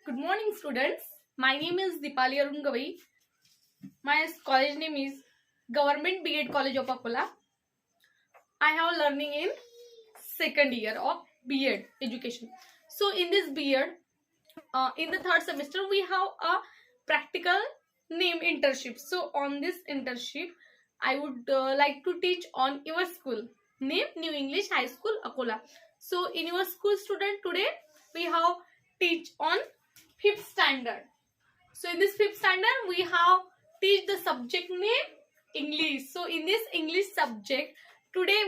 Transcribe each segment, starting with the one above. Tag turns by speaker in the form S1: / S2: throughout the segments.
S1: Good morning, students. My name is Dipali Arungavai. My college name is Government B.Ed College of Akola. I have learning in second year of B.Ed education. So in this B.Ed, in the third semester, we have a practical name internship. So on this internship, I would like to teach on your school name, New English High School Akola. So in your school, student, today we have teach on fifth standard. So in this fifth standard, we have teach the subject name English. So in this English subject, today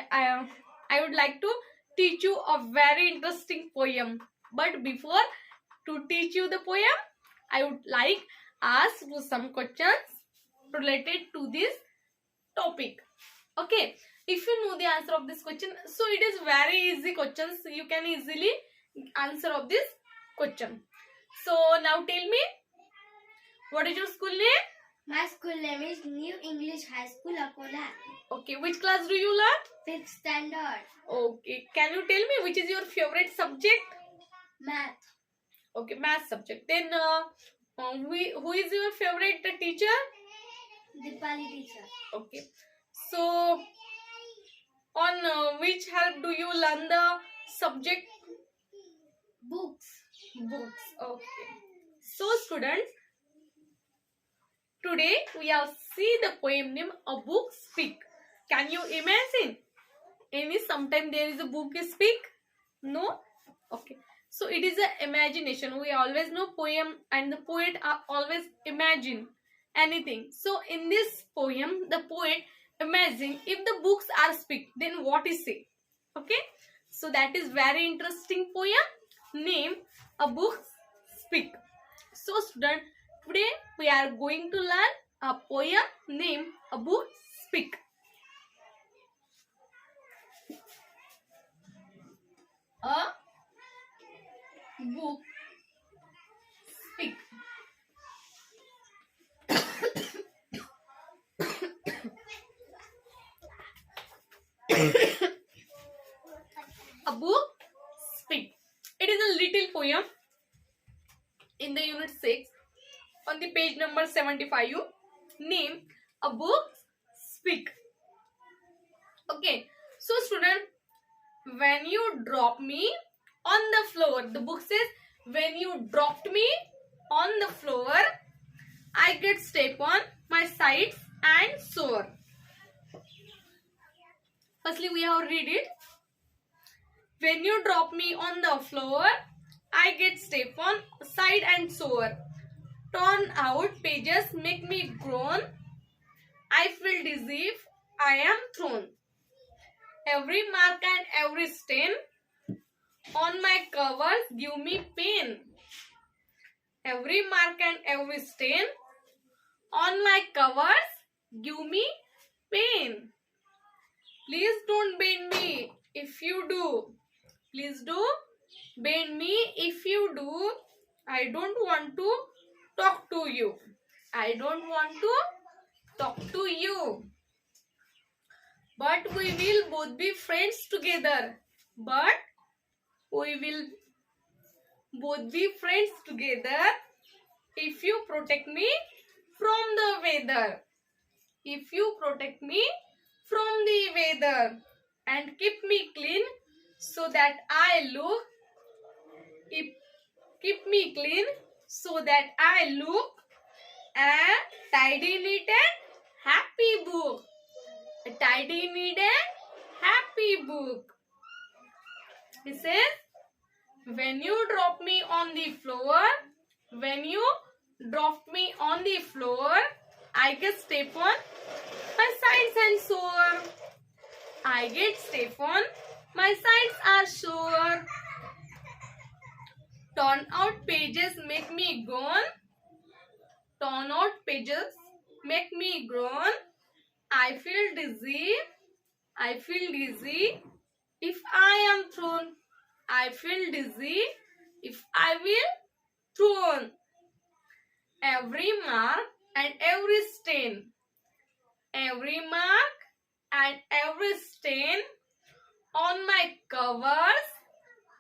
S1: I would like to teach you a very interesting poem. But before to teach you the poem, I would like ask you some questions related to this topic. Okay, if you know the answer of this question, so it is very easy questions. You can easily answer of this question. So now tell me, what is your school name?
S2: My school name is New English High School, Akola.
S1: Okay, which class do you learn?
S2: 5th standard.
S1: Okay, can you tell me which is your favorite subject?
S2: Math.
S1: Okay, math subject. Then who is your favorite teacher?
S2: Dipali teacher.
S1: Okay, so on which help do you learn the subject?
S2: Books.
S1: Books. Okay. So students, today we have see the poem name A Book Speak. Can you imagine? Sometime there is a book speak? No? Okay. So it is an imagination. We always know poem and the poet are always imagine anything. So in this poem, the poet imagine if the books are speak, then what is say? Okay. So that is very interesting poem. Name A Book Speak. So student, today we are going to learn a poem named A Book Speak. A book speak. A book speak. It is a little poem in the unit 6 on the page number 75. You name A Book Speak. Okay, so student, when you drop me on the floor, the book says when you dropped me on the floor, I get step on my sides and sore. Firstly, we have read it. When you drop me on the floor, I get step on side and sore. Torn out pages make me groan. I feel dizzy if I am thrown. Every mark and every stain on my covers give me pain. Every mark and every stain on my covers give me pain. Please don't bend me if you do. Please do bend me if you do. I don't want to talk to you. I don't want to talk to you. But we will both be friends together. But we will both be friends together if you protect me from the weather. If you protect me from the weather and keep me clean so that I look, keep me clean so that I look a tidy, neat and happy book. A tidy, neat and happy book. He says, when you drop me on the floor, when you dropped me on the floor, I get step on my sides and sore. I get step on my sides are sore. Torn out pages make me groan. Torn out pages make me groan. I feel dizzy. I feel dizzy if I am thrown. I feel dizzy if I will thrown. Every mark and every stain. Every mark and every stain on my covers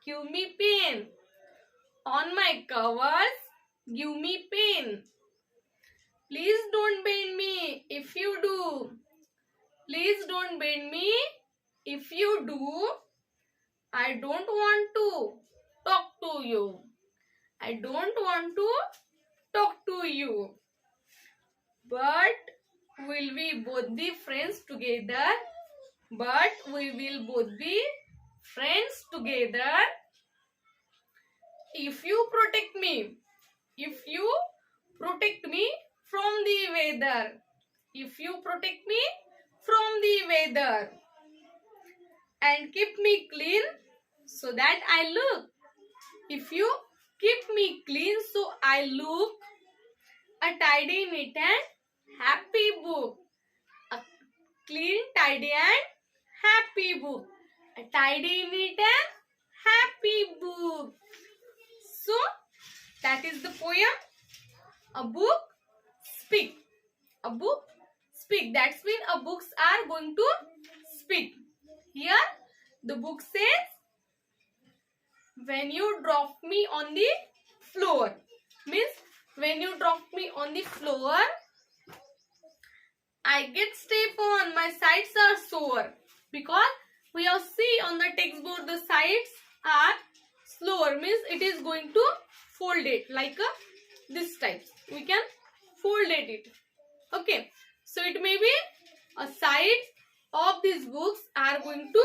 S1: give me pain. On my covers, give me pain. Please don't bend me if you do. Please don't bend me if you do. I don't want to talk to you. I don't want to talk to you. But will we both be friends together? But we will both be friends together if you protect me. If you protect me from the weather. If you protect me from the weather. And keep me clean so that I look. If you keep me clean so I look a tidy, neat and happy book. A clean, tidy and happy book. A tidy, neat and happy book. So that is the poem. A book speak. A book speak. That's mean a books are going to speak. Here the book says, when you drop me on the floor. Means when you drop me on the floor, I get stiff on, my sides are sore. Because we have see on the textbook the sides are slower. Means it is going to fold it like this type. We can fold it. Okay. So it may be a side of these books are going to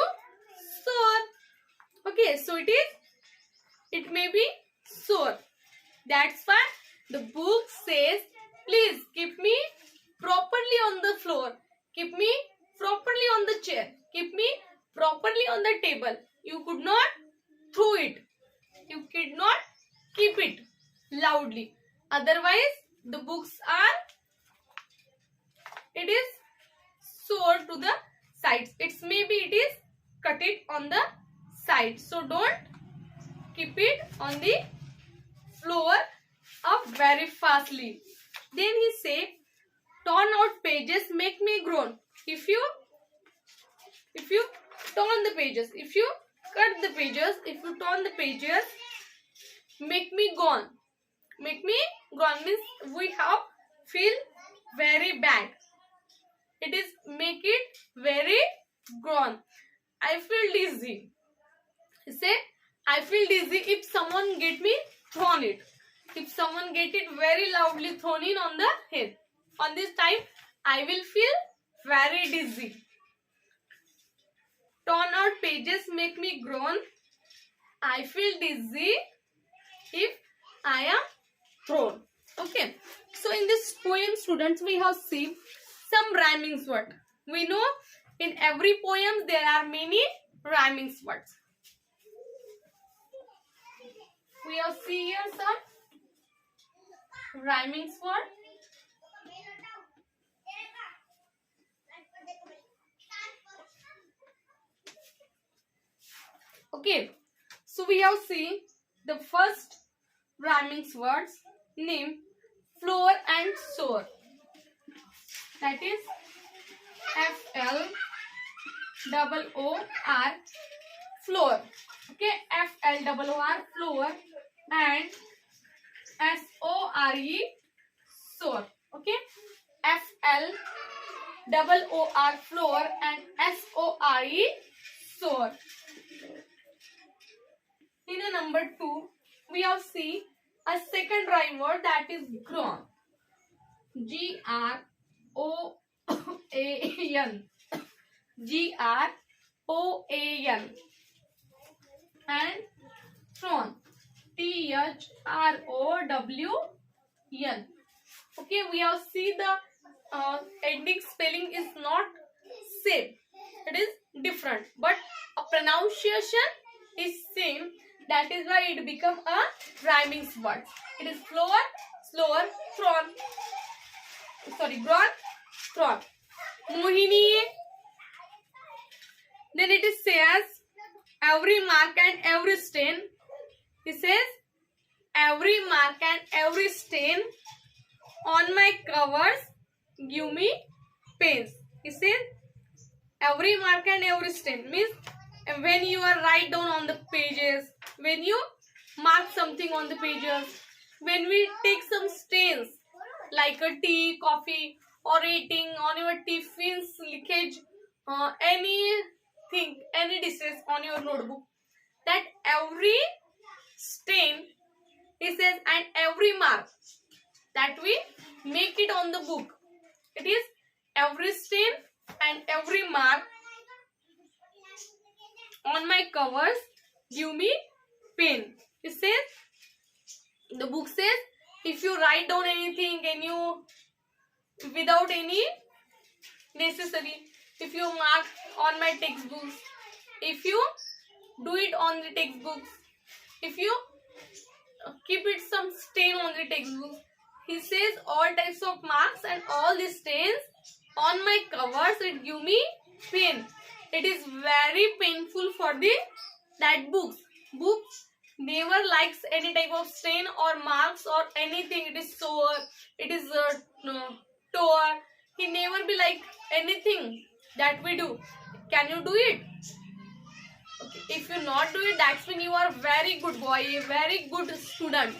S1: sore. Okay. So it may be sore. That's why the book says, please keep me properly on the floor. Keep me properly on the chair. Keep me properly on the table. You could not throw it. You could not keep it loudly. Otherwise, the books are, it is sore to the sides. It's maybe it is cut it on the side. So don't keep it on the floor up very fastly. Then he say, torn out pages make me groan. If you torn the pages, if you cut the pages, if you torn the pages, make me gone. Make me gone means we have feel very bad. It is make it very gone. I feel dizzy. He said, I feel dizzy if someone get me thrown it. If someone get it very loudly thrown in on the head. On this time, I will feel very dizzy. Torn out pages make me groan. I feel dizzy if I am thrown. Okay. So in this poem, students, we have seen some rhyming words. We know in every poem there are many rhyming words. We have seen here some rhyming words. Okay, so we have seen the first rhyming words named floor and sore. That is FLOOR, floor. Okay, FLOOR, floor, and SORE, sore. Okay, FLOOR, floor, and SORE, sore. In a number 2, we have seen a second rhyme word, that is groan. GROAN. GROAN. And thrown. THROWN. Okay, we have seen the ending spelling is not same. It is different, but a pronunciation is same. That is why it become a rhyming word. It is floor, slower, thrown. Sorry, grown, thrown. Mohini. Then it is says, every mark and every stain. He says, every mark and every stain on my covers give me pains. He says, every mark and every stain means when you are write down on the pages, when you mark something on the pages. When we take some stains like a tea, coffee, or eating on your tiffins, leakage, anything, any dishes on your notebook, that every stain, it says, and every mark that we make it on the book, it is every stain and every mark on my covers give me pain. It says, the book says, if you write down anything and you without any necessary, if you mark on my textbooks, if you do it on the textbooks, if you keep it some stain on the textbooks, he says all types of marks and all these stains on my covers, it give me pain. It is very painful for the that books never likes any type of stain or marks or anything. It is sore, it is tore. He never be like anything that we do. Can you do it? Okay. If you not do it, that's when you are very good boy, a very good student.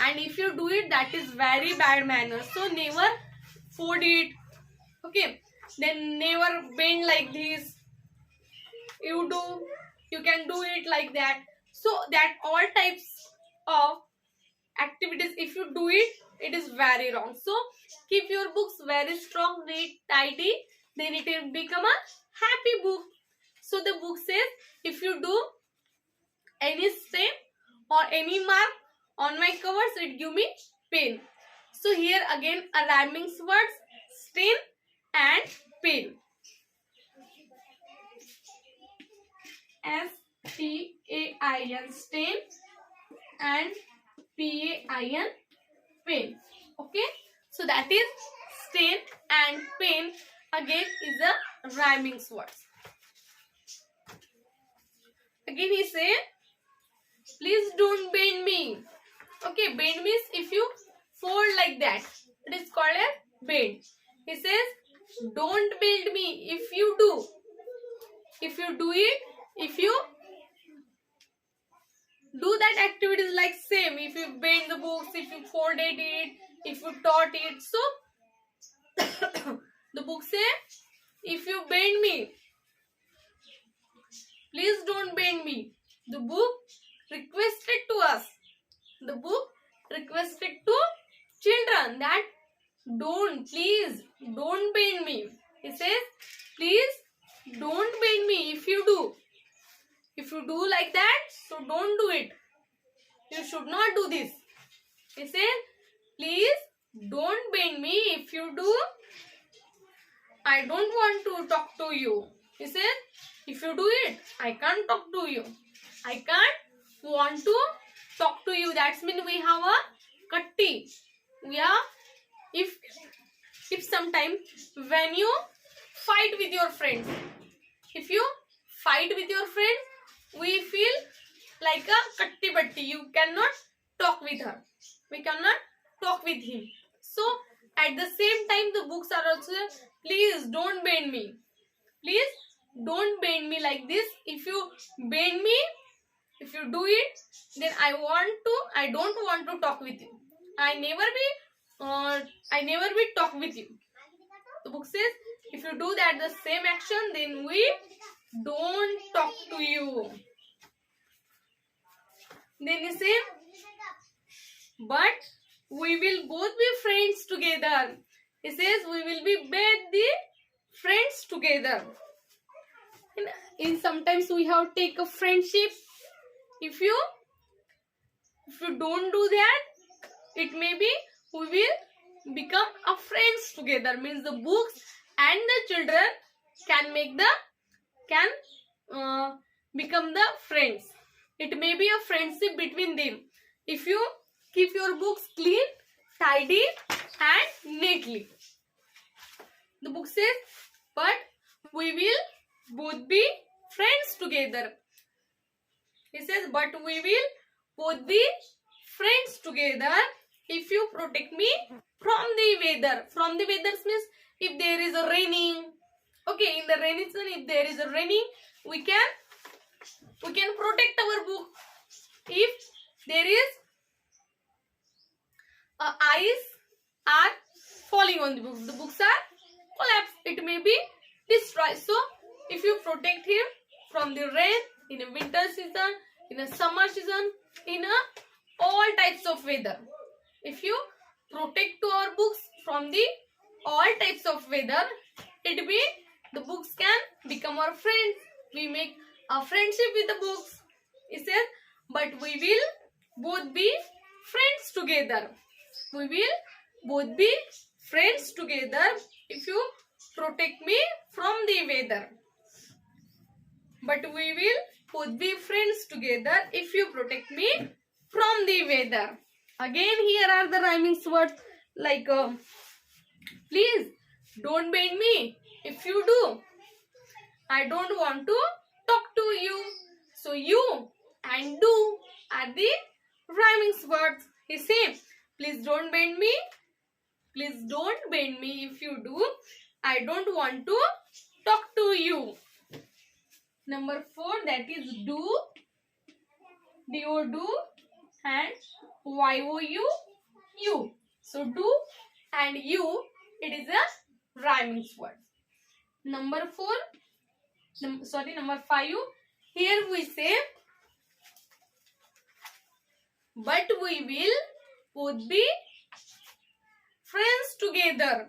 S1: And if you do it, that is very bad manners. So never fold it. Okay. Then never bend like this. You can do it like that. So that all types of activities, if you do it, it is very wrong. So keep your books very strong, neat, tidy, then it will become a happy book. So the book says, if you do any stain or any mark on my covers, it give me pain. So here again a rhyming words, stain and pain. S-T-A-I-N, stain, and P-A-I-N, pain. Okay, so that is stain and pain. Again is a rhyming words. Again he say, please don't bend me. Okay, bend means if you fold like that, it is called a bend. He says, don't bend me. If you do it, if you do that activities like same, if you bend the books, if you folded it, if you taught it, so the book say, if you bend me, please don't bend me. The book requested to us. The book requested to children that please don't bend me. It says, please don't bend me. If you do like that, so don't do it. You should not do this. It says, please don't bend me. If you do, I don't want to talk to you. He says, if you do it, I can't talk to you. I can't want to talk to you. That's mean we have a katti. Yeah. If sometime when you fight with your friends, if you fight with your friends, we feel like a katti batti. You cannot talk with her. We cannot talk with him. So at the same time, the books are also, please don't bend me. Please don't bend me like this. If you bend me, if you do it, then I don't want to talk with you. I never be talk with you. The book says, if you do that the same action, then we don't talk to you. Then he said, but we will both be friends together. He says, we will be both the friends together. In sometimes we have take a friendship. If you don't do that, it may be we will become a friends together. Means the books and the children can become the friends. It may be a friendship between them. If you keep your books clean, tidy and neatly. The book says, but we will both be friends together. He says, but we will both be friends together if you protect me from the weather. From the weather means if there is a raining. Okay, in the rainy season, if there is a raining, we can protect our book. If there is ice are falling on the books are collapsed, it may be destroyed. So if you protect him from the rain in a winter season, in a summer season, in a all types of weather, if you protect our books from the all types of weather, it be the books can become our friends. We make a friendship with the books. It says, but we will both be friends together. We will both be friends together if you protect me from the weather. But we will both be friends together if you protect me from the weather. Again, here are the rhyming words like please don't bend me. If you do, I don't want to talk to you. So you and do are the rhyming words. He says, please don't bend me. Please don't bend me. If you do, I don't want to talk to you. Number 4, that is do, do, and you. So do and you, it is a rhyming word. Number 5, here we say, but we will both be friends together.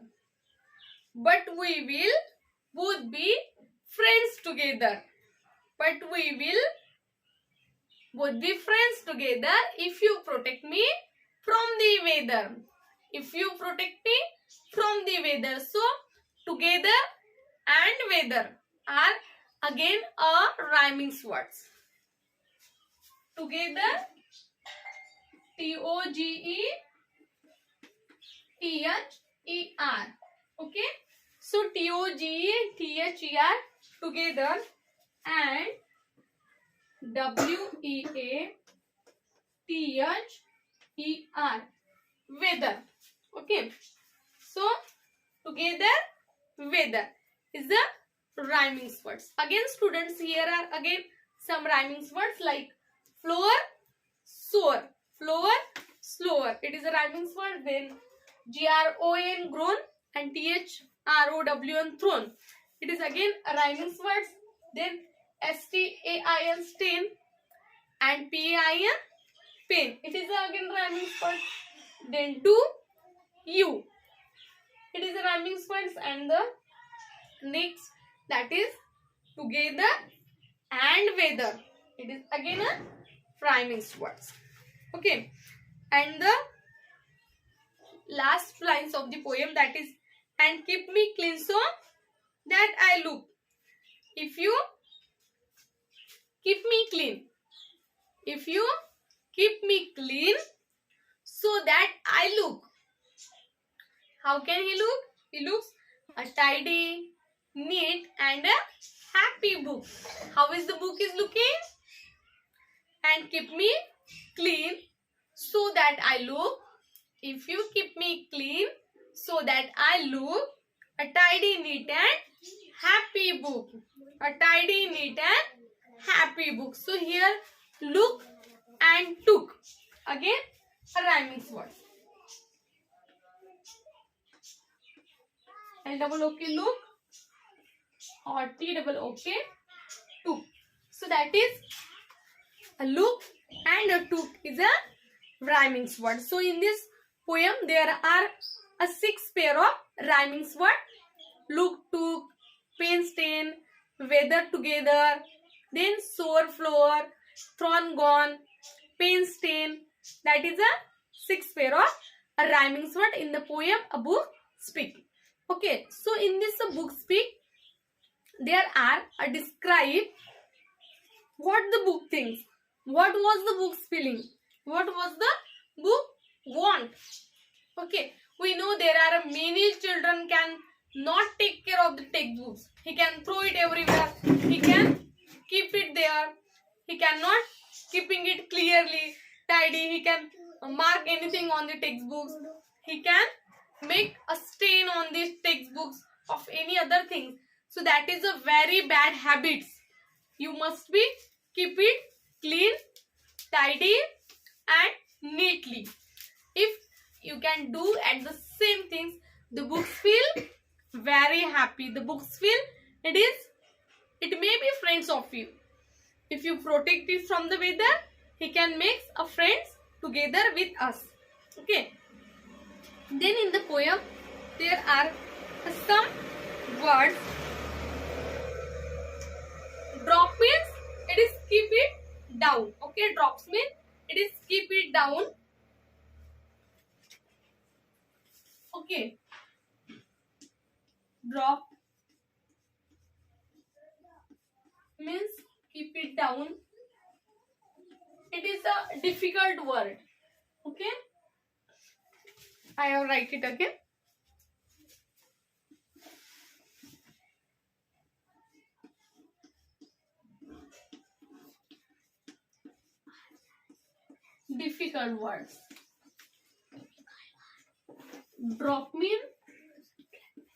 S1: But we will both be friends together. But we will both be friends together if you protect me from the weather. If you protect me from the weather. So, together and weather are again a rhyming words. Together, T-O-G-E-T-H-E-R. Okay. So, T-O-G-E-T-H-E-R, together, and W-E-A-T-H-E-R, weather. Okay. So, together, weather is the rhyming words. Again, students, here are again some rhyming words like floor, soar, floor, slower. It is a rhyming word. Then G-R-O-N, grown, and T-H-R-O-W-N, thrown. It is again a rhyming word. Then S-T-A-I-N, stain, and P-A-I-N, pain. It is again rhyming word. Then do, you. It is a rhyming word. And the next, that is together and weather. It is again a rhyming words. Okay. And the last lines of the poem, that is, and keep me clean so that I look. If you keep me clean. If you keep me clean so that I look. How can he look? He looks a tidy, neat, and a happy book. How is the book is looking? And keep me clean so that I look. If you keep me clean so that I look, a tidy, neat, and happy book. A tidy, neat, and happy book. So here, look and took. Again, a rhyming word. L-O-O-K, look, or T-O-O-K, took. So that is a look and a took is a rhyming word. So in this poem, there are a 6 pair of rhyming words. Look, took, pain, stain, weather, together, then soar, floor, thrown, gone, pain, stain. That is a 6 pair of rhyming word in the poem A Book Speak. Okay, so in this book speak, there are a describe what the book thinks. What was the book's feeling? What was the book want? Okay, we know there are many children can not take care of the textbooks. He can throw it everywhere. He can keep it there. He cannot keeping it clearly, tidy. He can mark anything on the textbooks. He can make a stain on these textbooks of any other thing. So that is a very bad habit. You must be keep it clean, tidy, neatly. If you can do at the same things, the books feel very happy. The books feel it may be friends of you. If you protect it from the weather, he can make a friends together with us. Okay. Then in the poem, there are some words. Drop means it is keep it down. Okay, drops mean it is keep it down. Okay. Drop means keep it down. It is a difficult word. Okay. I have write it again. Difficult words. Drop mean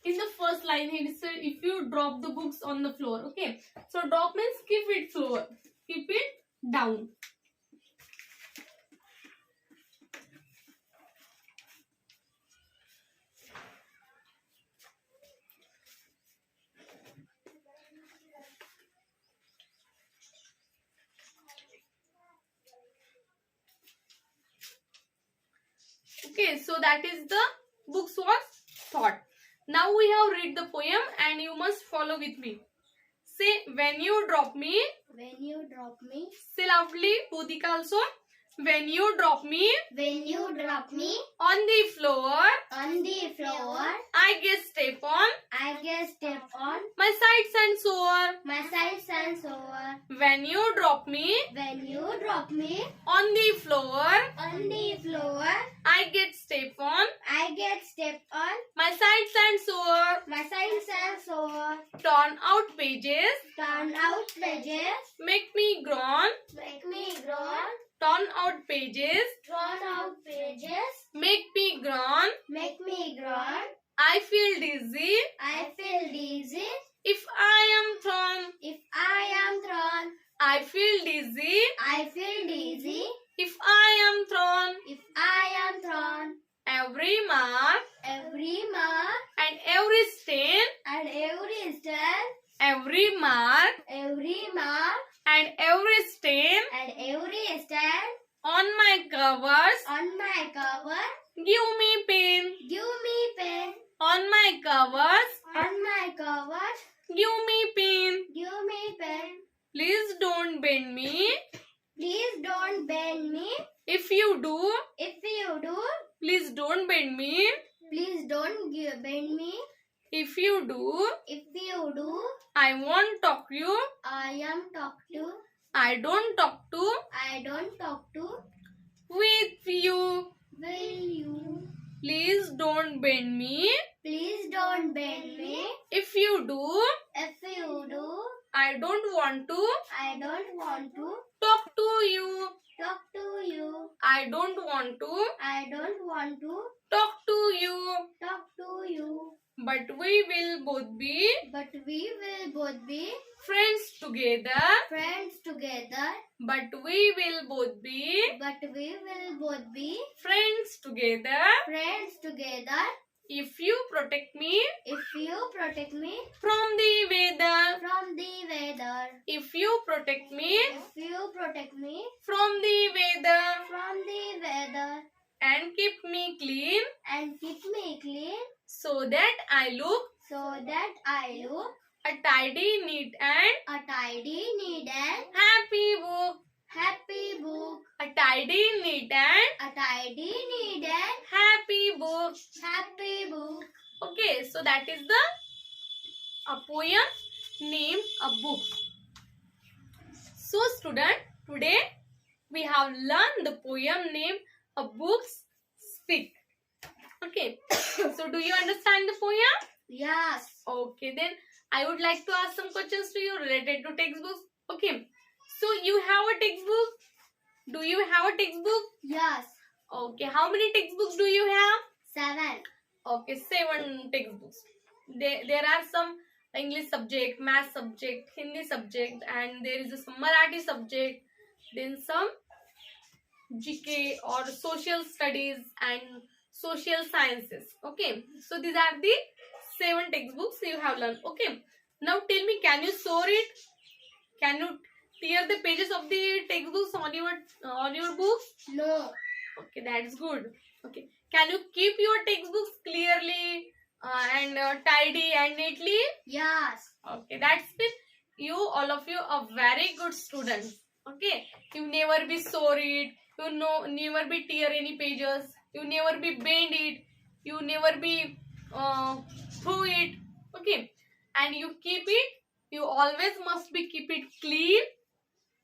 S1: in the first line he said if you drop the books on the floor. Okay. So drop means keep it floor. Keep it down. Okay, so that is the books was thought. Now we have read the poem and you must follow with me. Say when you drop me.
S2: When you drop me.
S1: Say loudly, Budika also. When you drop me.
S2: When you drop me.
S1: On the floor.
S2: On the floor.
S1: I get step on.
S2: I get step on.
S1: My sides and sore.
S2: My sides and sore.
S1: When you drop me.
S2: When you drop me.
S1: On the floor.
S2: On the floor.
S1: I get step on.
S2: I get step on.
S1: My sides and sore.
S2: My sides and sore.
S1: Turn out pages.
S2: Turn out pages.
S1: Make me groan.
S2: Make me groan.
S1: Turn out pages.
S2: Turn out pages.
S1: Make me groan.
S2: Make me groan.
S1: I feel dizzy.
S2: I feel dizzy.
S1: If I am thrown.
S2: If I am thrown.
S1: I feel dizzy.
S2: I feel dizzy.
S1: If I am thrown.
S2: If I am thrown.
S1: Every mark.
S2: Every mark.
S1: And every stain.
S2: And every stain.
S1: Every mark.
S2: Every mark.
S1: And every stain.
S2: And every stain.
S1: On my covers.
S2: On my cover.
S1: Give me pain.
S2: Give me pain.
S1: On my covers.
S2: On my covers.
S1: Give me pain.
S2: Give me pain.
S1: Please don't bend me.
S2: Please don't bend me.
S1: If you do.
S2: If you do.
S1: Please don't bend me.
S2: Please don't bend me.
S1: If you do.
S2: If you do.
S1: I won't talk to you.
S2: I am talk to.
S1: I don't talk to.
S2: I don't talk to.
S1: With you.
S2: Will you?
S1: Please don't bend me.
S2: Please don't bend me.
S1: If you do.
S2: If you do.
S1: I don't want to.
S2: I don't want to.
S1: Talk to you.
S2: Talk to you.
S1: I don't want to.
S2: I don't want to.
S1: Talk to you.
S2: Talk to you.
S1: But we will both be.
S2: But we will both be.
S1: Friends together.
S2: Friends together.
S1: But we will both be.
S2: But we will both be.
S1: Friends together.
S2: Friends together.
S1: If you protect me.
S2: If you protect me.
S1: From the weather.
S2: From the weather.
S1: If you protect me.
S2: If you protect me.
S1: From the weather.
S2: From the weather.
S1: And keep me clean.
S2: And keep me clean.
S1: So that I look.
S2: So that I look.
S1: A tidy, neat and.
S2: A tidy, neat and.
S1: Happy book.
S2: Happy book.
S1: A tidy, neat and.
S2: A tidy, neat and.
S1: Happy book.
S2: Happy book.
S1: Okay, so that is the a poem named a book. So student, today we have learned the poem named A Books Speak. Okay, so do you understand the poem?
S2: Yes.
S1: Okay, then I would like to ask some questions to you related to textbooks. Okay, so you have a textbook? Do you have a textbook?
S2: Yes.
S1: Okay, how many textbooks do you have?
S2: 7.
S1: Okay, 7 textbooks. There are some English subject, math subject, Hindi subject, and there is some Marathi subject, then some GK or social studies and social sciences. Okay, so these are the 7 textbooks you have learned. Okay, now tell me, can you sort it? Can you tear the pages of the textbooks on your books?
S2: No.
S1: Okay, that's good. Okay, can you keep your textbooks clearly and tidy and neatly?
S2: Yes.
S1: Okay, that's it. You, all of you, are very good students. Okay, you never be sorry it. You know, never be tear any pages. You never be bend it. You never be throw it. Okay, and you keep it. You always must be keep it clean,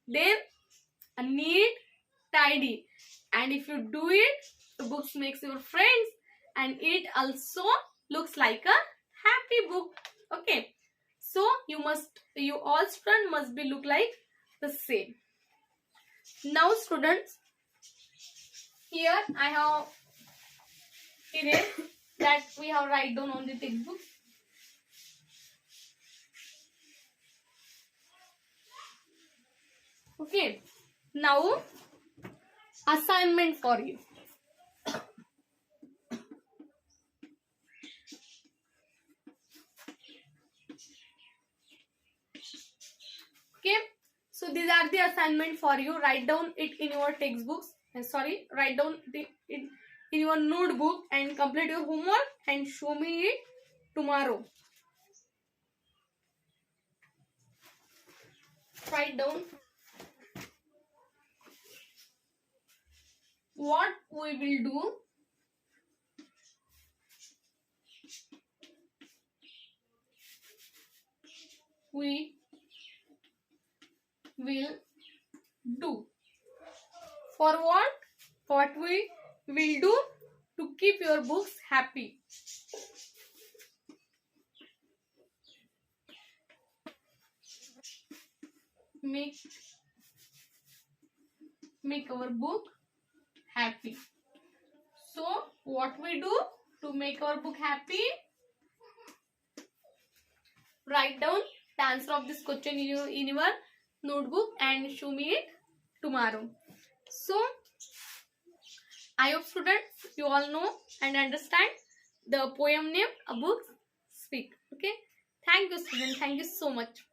S1: then neat, tidy. And if you do it, the books makes your friends, and it also looks like a happy book. Okay, so you all students must be look like the same. Now students, here I have erased that we have write down on the textbook. Okay, now assignment for you. Okay, so these are the assignment for you. Write down it in your textbooks. Write down it in your notebook and complete your homework and show me it tomorrow. Write down what we will do. We will do. For what? What we will do to keep your books happy. Make our book happy. So what we do to make our book happy? Write down the answer of this question in your notebook and show me it tomorrow. So I hope students you all know and understand the poem name A Book Speak. Okay, thank you students, thank you so much.